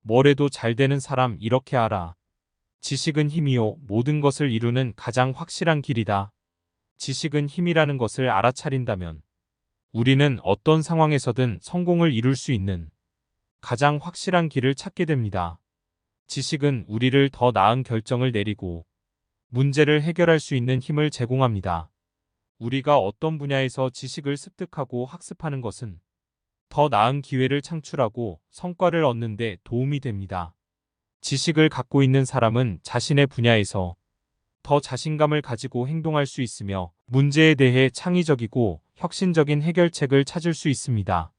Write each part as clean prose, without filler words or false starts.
뭘 해도 잘 되는 사람 이렇게 알아. 지식은 힘이요. 모든 것을 이루는 가장 확실한 길이다. 지식은 힘이라는 것을 알아차린다면 우리는 어떤 상황에서든 성공을 이룰 수 있는 가장 확실한 길을 찾게 됩니다. 지식은 우리를 더 나은 결정을 내리고 문제를 해결할 수 있는 힘을 제공합니다. 우리가 어떤 분야에서 지식을 습득하고 학습하는 것은 더 나은 기회를 창출하고 성과를 얻는 데 도움이 됩니다. 지식을 갖고 있는 사람은 자신의 분야에서 더 자신감을 가지고 행동할 수 있으며 문제에 대해 창의적이고 혁신적인 해결책을 찾을 수 있습니다.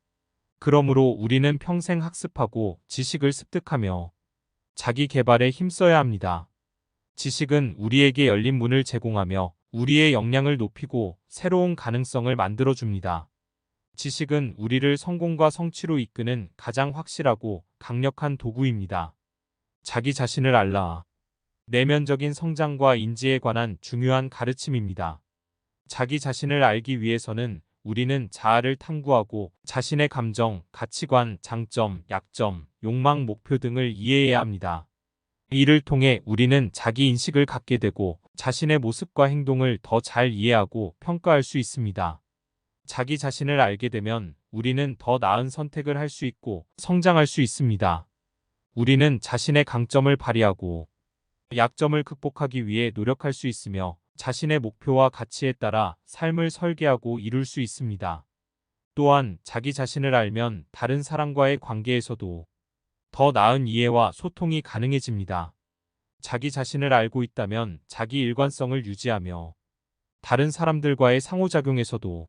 그러므로 우리는 평생 학습하고 지식을 습득하며 자기 개발에 힘써야 합니다. 지식은 우리에게 열린 문을 제공하며 우리의 역량을 높이고 새로운 가능성을 만들어줍니다. 지식은 우리를 성공과 성취로 이끄는 가장 확실하고 강력한 도구입니다. 자기 자신을 알라. 내면적인 성장과 인지에 관한 중요한 가르침입니다. 자기 자신을 알기 위해서는 우리는 자아를 탐구하고 자신의 감정, 가치관, 장점, 약점, 욕망, 목표 등을 이해해야 합니다. 이를 통해 우리는 자기 인식을 갖게 되고 자신의 모습과 행동을 더 잘 이해하고 평가할 수 있습니다. 자기 자신을 알게 되면 우리는 더 나은 선택을 할 수 있고 성장할 수 있습니다. 우리는 자신의 강점을 발휘하고 약점을 극복하기 위해 노력할 수 있으며 자신의 목표와 가치에 따라 삶을 설계하고 이룰 수 있습니다. 또한 자기 자신을 알면 다른 사람과의 관계에서도 더 나은 이해와 소통이 가능해집니다. 자기 자신을 알고 있다면 자기 일관성을 유지하며 다른 사람들과의 상호작용에서도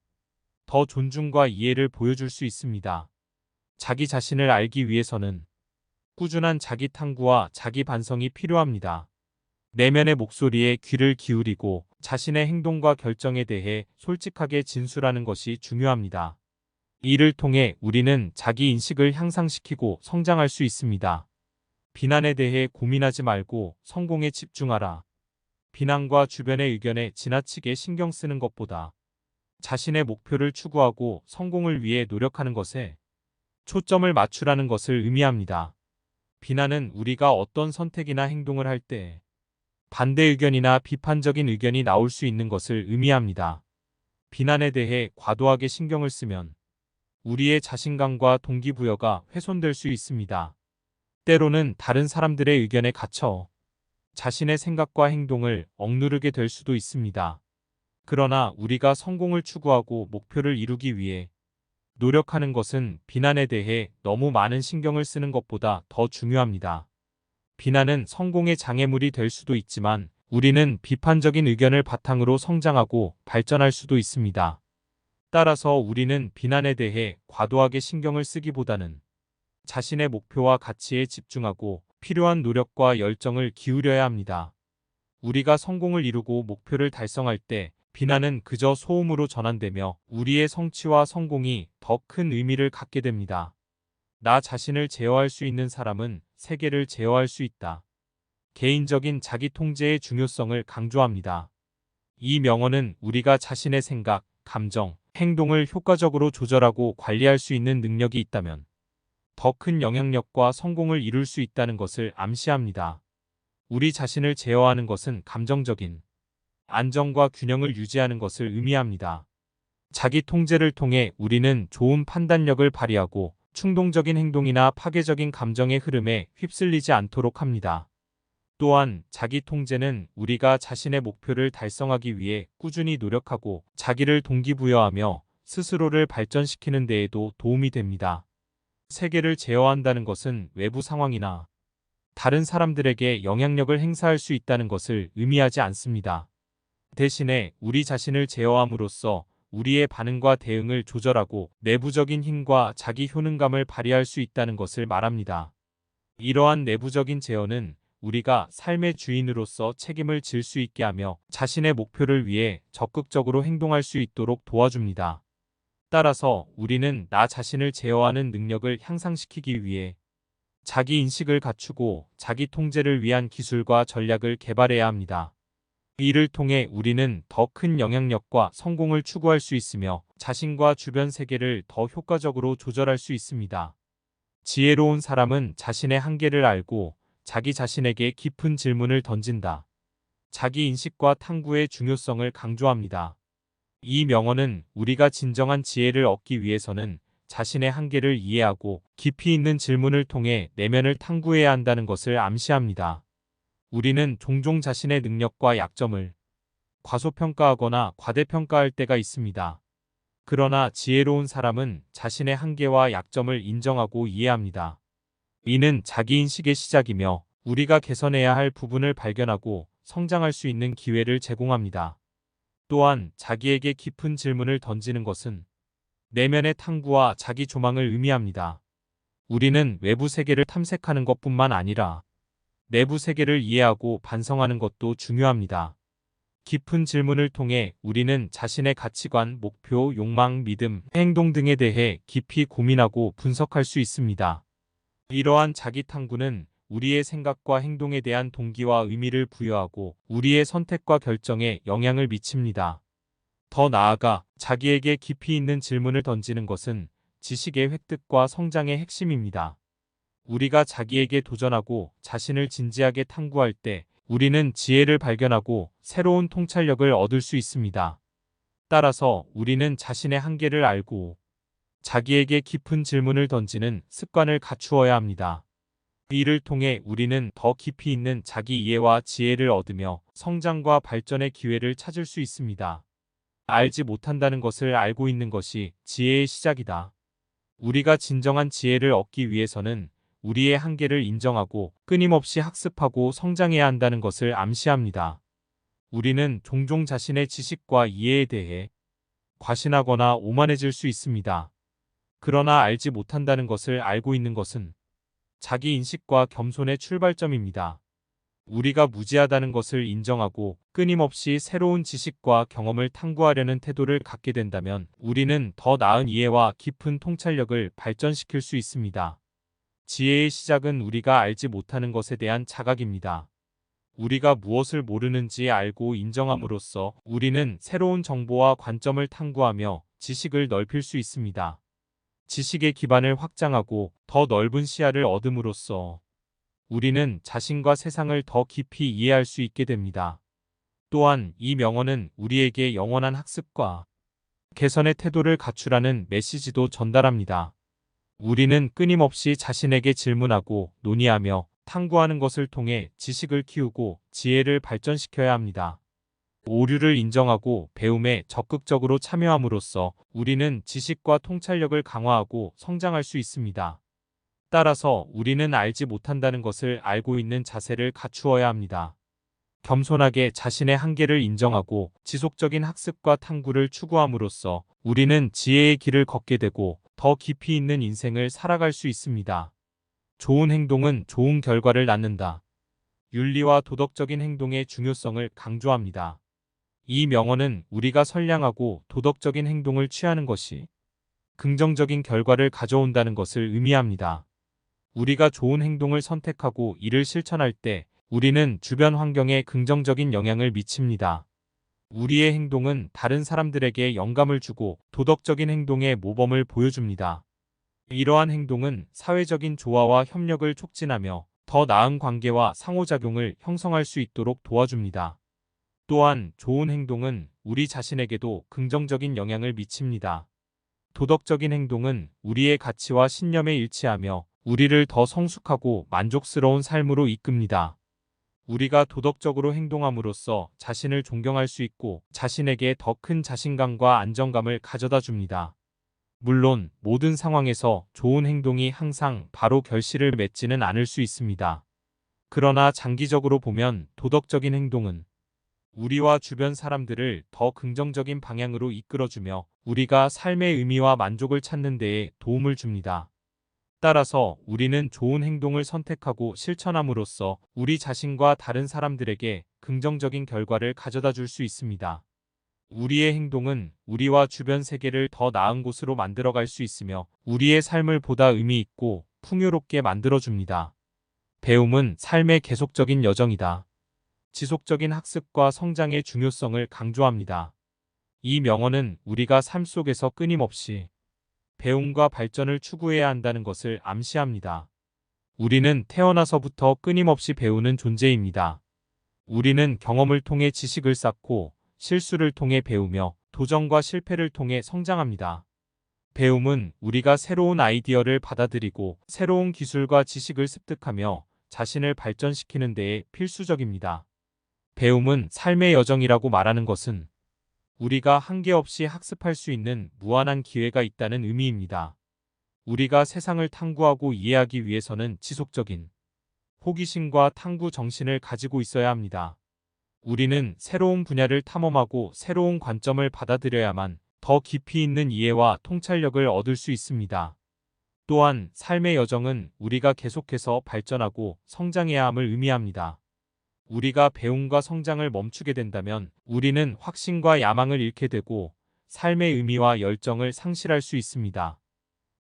더 존중과 이해를 보여줄 수 있습니다. 자기 자신을 알기 위해서는 꾸준한 자기 탐구와 자기 반성이 필요합니다. 내면의 목소리에 귀를 기울이고 자신의 행동과 결정에 대해 솔직하게 진술하는 것이 중요합니다. 이를 통해 우리는 자기 인식을 향상시키고 성장할 수 있습니다. 비난에 대해 고민하지 말고 성공에 집중하라. 비난과 주변의 의견에 지나치게 신경 쓰는 것보다 자신의 목표를 추구하고 성공을 위해 노력하는 것에 초점을 맞추라는 것을 의미합니다. 비난은 우리가 어떤 선택이나 행동을 할 때 반대 의견이나 비판적인 의견이 나올 수 있는 것을 의미합니다. 비난에 대해 과도하게 신경을 쓰면 우리의 자신감과 동기부여가 훼손될 수 있습니다. 때로는 다른 사람들의 의견에 갇혀 자신의 생각과 행동을 억누르게 될 수도 있습니다. 그러나 우리가 성공을 추구하고 목표를 이루기 위해 노력하는 것은 비난에 대해 너무 많은 신경을 쓰는 것보다 더 중요합니다. 비난은 성공의 장애물이 될 수도 있지만 우리는 비판적인 의견을 바탕으로 성장하고 발전할 수도 있습니다. 따라서 우리는 비난에 대해 과도하게 신경을 쓰기보다는 자신의 목표와 가치에 집중하고 필요한 노력과 열정을 기울여야 합니다. 우리가 성공을 이루고 목표를 달성할 때 비난은 그저 소음으로 전환되며 우리의 성취와 성공이 더 큰 의미를 갖게 됩니다. 나 자신을 제어할 수 있는 사람은 세계를 제어할 수 있다. 개인적인 자기 통제의 중요성을 강조합니다. 이 명언은 우리가 자신의 생각, 감정, 행동을 효과적으로 조절하고 관리할 수 있는 능력이 있다면 더 큰 영향력과 성공을 이룰 수 있다는 것을 암시합니다. 우리 자신을 제어하는 것은 감정적인 안정과 균형을 유지하는 것을 의미합니다. 자기 통제를 통해 우리는 좋은 판단력을 발휘하고 충동적인 행동이나 파괴적인 감정의 흐름에 휩쓸리지 않도록 합니다. 또한 자기 통제는 우리가 자신의 목표를 달성하기 위해 꾸준히 노력하고 자기를 동기부여하며 스스로를 발전시키는 데에도 도움이 됩니다. 세계를 제어한다는 것은 외부 상황이나 다른 사람들에게 영향력을 행사할 수 있다는 것을 의미하지 않습니다. 대신에 우리 자신을 제어함으로써 우리의 반응과 대응을 조절하고 내부적인 힘과 자기 효능감을 발휘할 수 있다는 것을 말합니다. 이러한 내부적인 제어는 우리가 삶의 주인으로서 책임을 질 수 있게 하며 자신의 목표를 위해 적극적으로 행동할 수 있도록 도와줍니다. 따라서 우리는 나 자신을 제어하는 능력을 향상시키기 위해 자기 인식을 갖추고 자기 통제를 위한 기술과 전략을 개발해야 합니다. 이를 통해 우리는 더 큰 영향력과 성공을 추구할 수 있으며 자신과 주변 세계를 더 효과적으로 조절할 수 있습니다. 지혜로운 사람은 자신의 한계를 알고 자기 자신에게 깊은 질문을 던진다. 자기 인식과 탐구의 중요성을 강조합니다. 이 명언은 우리가 진정한 지혜를 얻기 위해서는 자신의 한계를 이해하고 깊이 있는 질문을 통해 내면을 탐구해야 한다는 것을 암시합니다. 우리는 종종 자신의 능력과 약점을 과소평가하거나 과대평가할 때가 있습니다. 그러나 지혜로운 사람은 자신의 한계와 약점을 인정하고 이해합니다. 이는 자기인식의 시작이며 우리가 개선해야 할 부분을 발견하고 성장할 수 있는 기회를 제공합니다. 또한 자기에게 깊은 질문을 던지는 것은 내면의 탐구와 자기 조망을 의미합니다. 우리는 외부 세계를 탐색하는 것뿐만 아니라 내부 세계를 이해하고 반성하는 것도 중요합니다. 깊은 질문을 통해 우리는 자신의 가치관, 목표, 욕망, 믿음, 행동 등에 대해 깊이 고민하고 분석할 수 있습니다. 이러한 자기 탐구는 우리의 생각과 행동에 대한 동기와 의미를 부여하고 우리의 선택과 결정에 영향을 미칩니다. 더 나아가 자기에게 깊이 있는 질문을 던지는 것은 지식의 획득과 성장의 핵심입니다. 우리가 자기에게 도전하고 자신을 진지하게 탐구할 때 우리는 지혜를 발견하고 새로운 통찰력을 얻을 수 있습니다. 따라서 우리는 자신의 한계를 알고 자기에게 깊은 질문을 던지는 습관을 갖추어야 합니다. 이를 통해 우리는 더 깊이 있는 자기 이해와 지혜를 얻으며 성장과 발전의 기회를 찾을 수 있습니다. 알지 못한다는 것을 알고 있는 것이 지혜의 시작이다. 우리가 진정한 지혜를 얻기 위해서는 우리의 한계를 인정하고 끊임없이 학습하고 성장해야 한다는 것을 암시합니다. 우리는 종종 자신의 지식과 이해에 대해 과신하거나 오만해질 수 있습니다. 그러나 알지 못한다는 것을 알고 있는 것은 자기 인식과 겸손의 출발점입니다. 우리가 무지하다는 것을 인정하고 끊임없이 새로운 지식과 경험을 탐구하려는 태도를 갖게 된다면 우리는 더 나은 이해와 깊은 통찰력을 발전시킬 수 있습니다. 지혜의 시작은 우리가 알지 못하는 것에 대한 자각입니다. 우리가 무엇을 모르는지 알고 인정함으로써 우리는 새로운 정보와 관점을 탐구하며 지식을 넓힐 수 있습니다. 지식의 기반을 확장하고 더 넓은 시야를 얻음으로써 우리는 자신과 세상을 더 깊이 이해할 수 있게 됩니다. 또한 이 명언은 우리에게 영원한 학습과 개선의 태도를 갖추라는 메시지도 전달합니다. 우리는 끊임없이 자신에게 질문하고 논의하며 탐구하는 것을 통해 지식을 키우고 지혜를 발전시켜야 합니다. 오류를 인정하고 배움에 적극적으로 참여함으로써 우리는 지식과 통찰력을 강화하고 성장할 수 있습니다. 따라서 우리는 알지 못한다는 것을 알고 있는 자세를 갖추어야 합니다. 겸손하게 자신의 한계를 인정하고 지속적인 학습과 탐구를 추구함으로써 우리는 지혜의 길을 걷게 되고 더 깊이 있는 인생을 살아갈 수 있습니다. 좋은 행동은 좋은 결과를 낳는다. 윤리와 도덕적인 행동의 중요성을 강조합니다. 이 명언은 우리가 선량하고 도덕적인 행동을 취하는 것이 긍정적인 결과를 가져온다는 것을 의미합니다. 우리가 좋은 행동을 선택하고 이를 실천할 때 우리는 주변 환경에 긍정적인 영향을 미칩니다. 우리의 행동은 다른 사람들에게 영감을 주고 도덕적인 행동의 모범을 보여줍니다. 이러한 행동은 사회적인 조화와 협력을 촉진하며 더 나은 관계와 상호작용을 형성할 수 있도록 도와줍니다. 또한 좋은 행동은 우리 자신에게도 긍정적인 영향을 미칩니다. 도덕적인 행동은 우리의 가치와 신념에 일치하며 우리를 더 성숙하고 만족스러운 삶으로 이끕니다. 우리가 도덕적으로 행동함으로써 자신을 존경할 수 있고 자신에게 더 큰 자신감과 안정감을 가져다 줍니다. 물론 모든 상황에서 좋은 행동이 항상 바로 결실을 맺지는 않을 수 있습니다. 그러나 장기적으로 보면 도덕적인 행동은 우리와 주변 사람들을 더 긍정적인 방향으로 이끌어주며 우리가 삶의 의미와 만족을 찾는 데에 도움을 줍니다. 따라서 우리는 좋은 행동을 선택하고 실천함으로써 우리 자신과 다른 사람들에게 긍정적인 결과를 가져다 줄 수 있습니다. 우리의 행동은 우리와 주변 세계를 더 나은 곳으로 만들어갈 수 있으며 우리의 삶을 보다 의미 있고 풍요롭게 만들어줍니다. 배움은 삶의 계속적인 여정이다. 지속적인 학습과 성장의 중요성을 강조합니다. 이 명언은 우리가 삶 속에서 끊임없이 배움과 발전을 추구해야 한다는 것을 암시합니다. 우리는 태어나서부터 끊임없이 배우는 존재입니다. 우리는 경험을 통해 지식을 쌓고 실수를 통해 배우며 도전과 실패를 통해 성장합니다. 배움은 우리가 새로운 아이디어를 받아들이고 새로운 기술과 지식을 습득하며 자신을 발전시키는 데에 필수적입니다. 배움은 삶의 여정이라고 말하는 것은 우리가 한계 없이 학습할 수 있는 무한한 기회가 있다는 의미입니다. 우리가 세상을 탐구하고 이해하기 위해서는 지속적인 호기심과 탐구 정신을 가지고 있어야 합니다. 우리는 새로운 분야를 탐험하고 새로운 관점을 받아들여야만 더 깊이 있는 이해와 통찰력을 얻을 수 있습니다. 또한 삶의 여정은 우리가 계속해서 발전하고 성장해야 함을 의미합니다. 우리가 배움과 성장을 멈추게 된다면 우리는 확신과 야망을 잃게 되고 삶의 의미와 열정을 상실할 수 있습니다.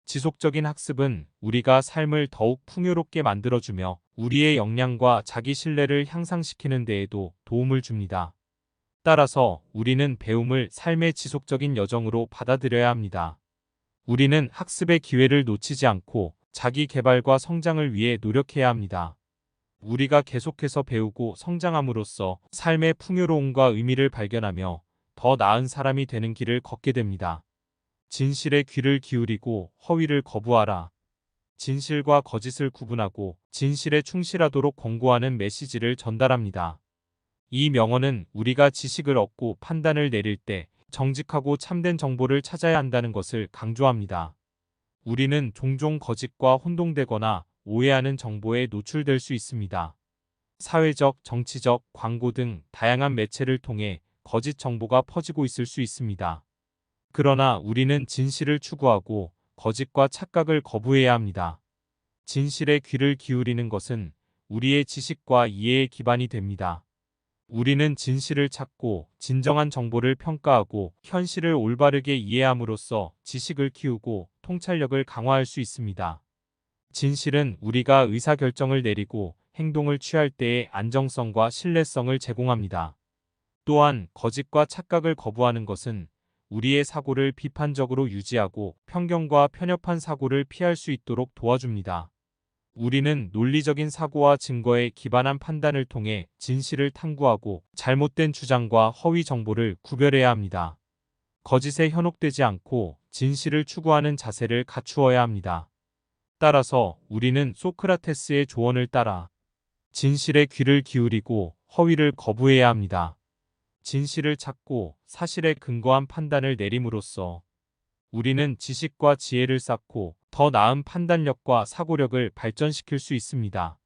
지속적인 학습은 우리가 삶을 더욱 풍요롭게 만들어주며 우리의 역량과 자기 신뢰를 향상시키는 데에도 도움을 줍니다. 따라서 우리는 배움을 삶의 지속적인 여정으로 받아들여야 합니다. 우리는 학습의 기회를 놓치지 않고 자기 개발과 성장을 위해 노력해야 합니다. 우리가 계속해서 배우고 성장함으로써 삶의 풍요로움과 의미를 발견하며 더 나은 사람이 되는 길을 걷게 됩니다. 진실에 귀를 기울이고 허위를 거부하라. 진실과 거짓을 구분하고 진실에 충실하도록 권고하는 메시지를 전달합니다. 이 명언은 우리가 지식을 얻고 판단을 내릴 때 정직하고 참된 정보를 찾아야 한다는 것을 강조합니다. 우리는 종종 거짓과 혼동되거나 오해하는 정보에 노출될 수 있습니다. 사회적, 정치적, 광고 등 다양한 매체를 통해 거짓 정보가 퍼지고 있을 수 있습니다. 그러나 우리는 진실을 추구하고 거짓과 착각을 거부해야 합니다. 진실에 귀를 기울이는 것은 우리의 지식과 이해의 기반이 됩니다. 우리는 진실을 찾고 진정한 정보를 평가하고 현실을 올바르게 이해함으로써 지식을 키우고 통찰력을 강화할 수 있습니다. 진실은 우리가 의사결정을 내리고 행동을 취할 때의 안정성과 신뢰성을 제공합니다. 또한 거짓과 착각을 거부하는 것은 우리의 사고를 비판적으로 유지하고 편견과 편협한 사고를 피할 수 있도록 도와줍니다. 우리는 논리적인 사고와 증거에 기반한 판단을 통해 진실을 탐구하고 잘못된 주장과 허위 정보를 구별해야 합니다. 거짓에 현혹되지 않고 진실을 추구하는 자세를 갖추어야 합니다. 따라서 우리는 소크라테스의 조언을 따라 진실에 귀를 기울이고 허위를 거부해야 합니다. 진실을 찾고 사실에 근거한 판단을 내림으로써 우리는 지식과 지혜를 쌓고 더 나은 판단력과 사고력을 발전시킬 수 있습니다.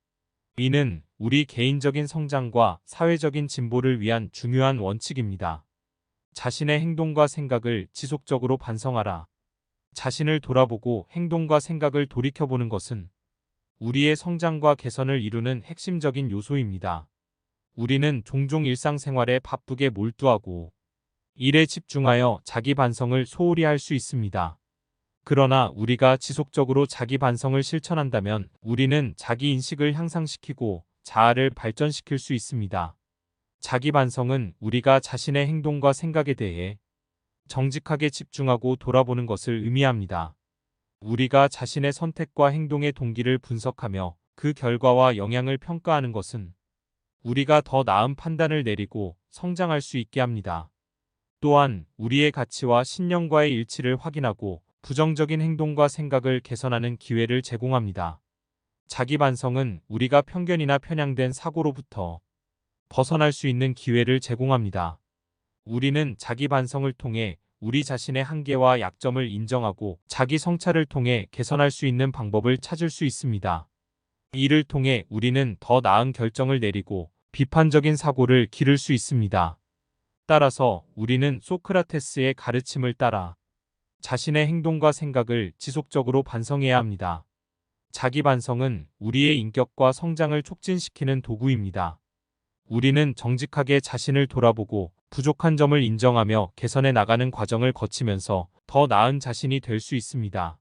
이는 우리 개인적인 성장과 사회적인 진보를 위한 중요한 원칙입니다. 자신의 행동과 생각을 지속적으로 반성하라. 자신을 돌아보고 행동과 생각을 돌이켜보는 것은 우리의 성장과 개선을 이루는 핵심적인 요소입니다. 우리는 종종 일상생활에 바쁘게 몰두하고 일에 집중하여 자기 반성을 소홀히 할 수 있습니다. 그러나 우리가 지속적으로 자기 반성을 실천한다면 우리는 자기 인식을 향상시키고 자아를 발전시킬 수 있습니다. 자기 반성은 우리가 자신의 행동과 생각에 대해 정직하게 집중하고 돌아보는 것을 의미합니다. 우리가 자신의 선택과 행동의 동기를 분석하며 그 결과와 영향을 평가하는 것은 우리가 더 나은 판단을 내리고 성장할 수 있게 합니다. 또한 우리의 가치와 신념과의 일치를 확인하고 부정적인 행동과 생각을 개선하는 기회를 제공합니다. 자기 반성은 우리가 편견이나 편향된 사고로부터 벗어날 수 있는 기회를 제공합니다. 우리는 자기 반성을 통해 우리 자신의 한계와 약점을 인정하고 자기 성찰을 통해 개선할 수 있는 방법을 찾을 수 있습니다. 이를 통해 우리는 더 나은 결정을 내리고 비판적인 사고를 기를 수 있습니다. 따라서 우리는 소크라테스의 가르침을 따라 자신의 행동과 생각을 지속적으로 반성해야 합니다. 자기 반성은 우리의 인격과 성장을 촉진시키는 도구입니다. 우리는 정직하게 자신을 돌아보고 부족한 점을 인정하며 개선해 나가는 과정을 거치면서 더 나은 자신이 될 수 있습니다.